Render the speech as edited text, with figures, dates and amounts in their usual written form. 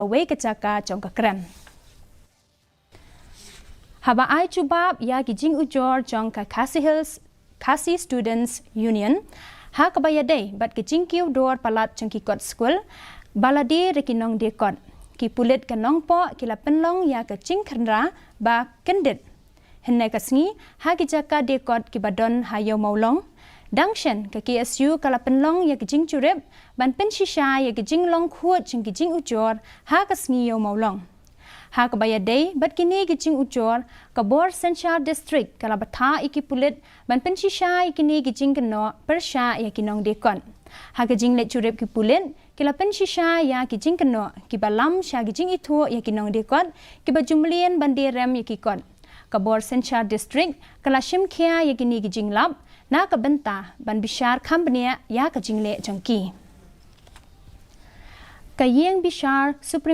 away ke Jaka jong ke krem. Haba ai cubab ya gijing ujor jong ke KHASI Students Union. Ha kabaya day bat gijing kiu dor palat jong ki kot school. Baladi rekinong de kot. Ki Pulit ke nong po kila Pynlong ya ke Jingkhynra ba kendit. Henne kasngi ha ki Jaka de kot ki badon ha Iewmawlong. Dangshen ke KSU kala Pynlong ya ke Jingkhynra ban pen shisha ya ke Jinglong khuat jing ki jing ujor ha kasngi Iewmawlong. Ha kabaya day bat kini ki jing ujor ka bor senchar Distrik kala batha iki Pulit ban pen shisha ikini ki Jingkhynra persha ya ki nong de kot. Ha ke jing le churep ki Pulit kila pen shisha ya ki Jingkhynra ki balam sha ki jing itho ya ki nong de kot ki ba jumlien bande rem ya ki kot. Ka bor senchar Distrik kala shimkhia ya ki ni ki jing lab na ka benta ban bishar khambnia ya ka jingle jongki ka yeng bishar Supreme